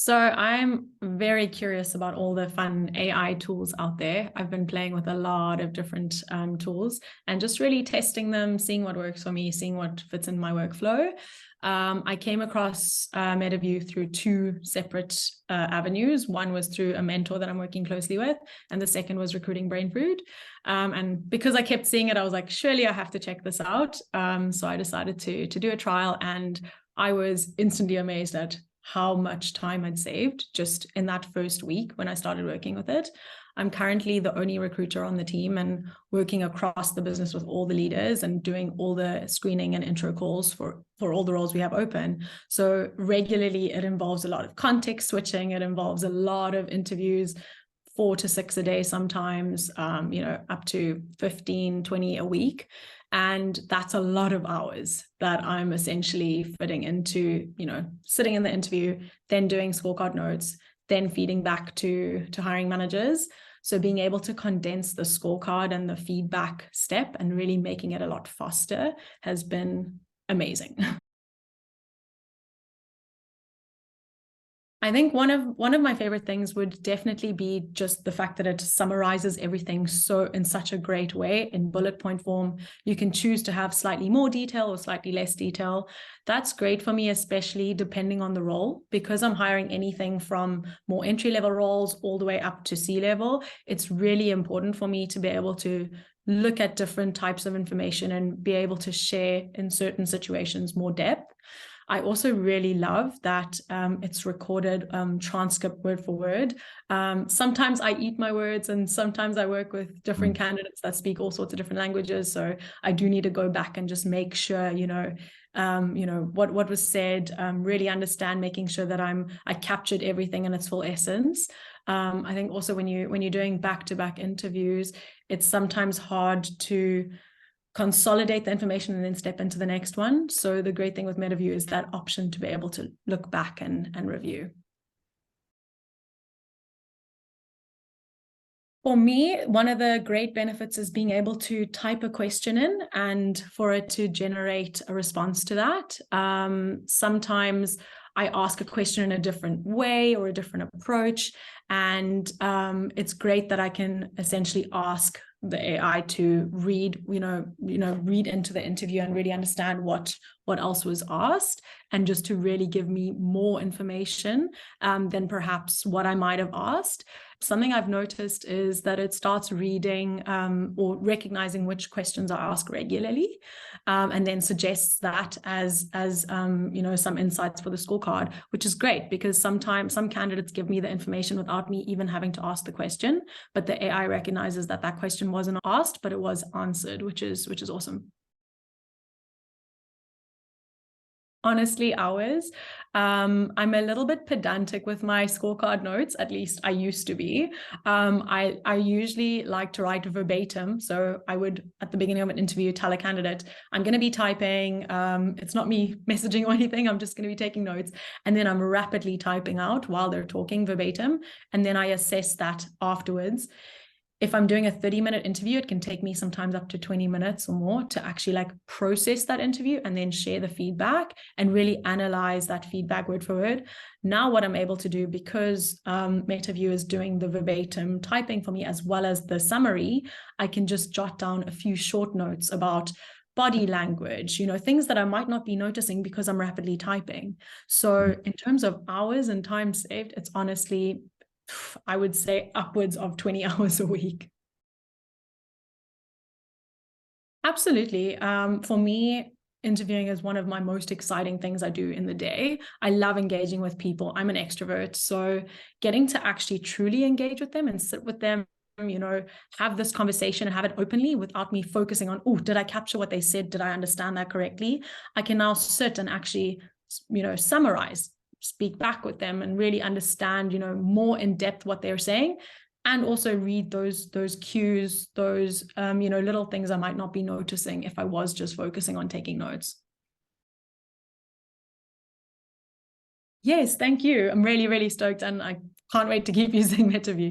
So I'm very curious about all the fun AI tools out there. I've been playing with a lot of different tools and just really testing them, seeing what works for me, seeing what fits in my workflow. I came across Metaview through two separate avenues. One was through a mentor that I'm working closely with, and the second was Recruiting Brain Food. And because I kept seeing it, I was like, surely I have to check this out. So I decided to do a trial, and I was instantly amazed at how much time I'd saved just in that first week when I started working with it. I'm currently the only recruiter on the team and working across the business with all the leaders and doing all the screening and intro calls for all the roles we have open. So regularly it involves a lot of context switching. It involves a lot of interviews, 4 to 6 a day sometimes, up to 15, 20 a week. And that's a lot of hours that I'm essentially fitting into, sitting in the interview, then doing scorecard notes, then feeding back to hiring managers. So being able to condense the scorecard and the feedback step and really making it a lot faster has been amazing. I think one of my favorite things would definitely be just the fact that it summarizes everything so in such a great way in bullet point form. You can choose to have slightly more detail or slightly less detail. That's great for me, especially depending on the role, because I'm hiring anything from more entry-level roles all the way up to C-level. It's really important for me to be able to look at different types of information and be able to share in certain situations more depth. I also really love that it's recorded transcript word for word. Sometimes I eat my words, and sometimes I work with different candidates that speak all sorts of different languages. So I do need to go back and just make sure, what was said, really understand, making sure that I captured everything in its full essence. I think also when you're doing back-to-back interviews, it's sometimes hard to consolidate the information and then step into the next one. So the great thing with Metaview is that option to be able to look back and review. For me, one of the great benefits is being able to type a question in and for it to generate a response to that. Sometimes I ask a question in a different way or a different approach, and it's great that I can essentially ask the AI to read into the interview and really understand what else was asked, and just to really give me more information than perhaps what I might have asked. Something I've noticed is that it starts reading or recognizing which questions I ask regularly, and then suggests that as some insights for the scorecard, which is great because sometimes some candidates give me the information without me even having to ask the question, but the AI recognizes that that question wasn't asked, but it was answered, which is awesome. Honestly, hours. I'm a little bit pedantic with my scorecard notes, at least I used to be. I usually like to write verbatim. So I would, at the beginning of an interview, tell a candidate, I'm going to be typing. It's not me messaging or anything. I'm just going to be taking notes. And then I'm rapidly typing out while they're talking verbatim. And then I assess that afterwards. If I'm doing a 30-minute interview, it can take me sometimes up to 20 minutes or more to actually process that interview and then share the feedback and really analyze that feedback word for word. Now what I'm able to do, because Metaview is doing the verbatim typing for me as well as the summary, I can just jot down a few short notes about body language, things that I might not be noticing because I'm rapidly typing. So in terms of hours and time saved, it's honestly, I would say upwards of 20 hours a week. Absolutely. For me, interviewing is one of my most exciting things I do in the day. I love engaging with people. I'm an extrovert, so getting to actually truly engage with them and sit with them, have this conversation and have it openly without me focusing on, oh, did I capture what they said? Did I understand that correctly? I can now sit and actually, summarize, speak back with them and really understand, more in depth what they're saying, and also read those cues, those, little things I might not be noticing if I was just focusing on taking notes. Yes, thank you. I'm really, really stoked, and I can't wait to keep using Metaview.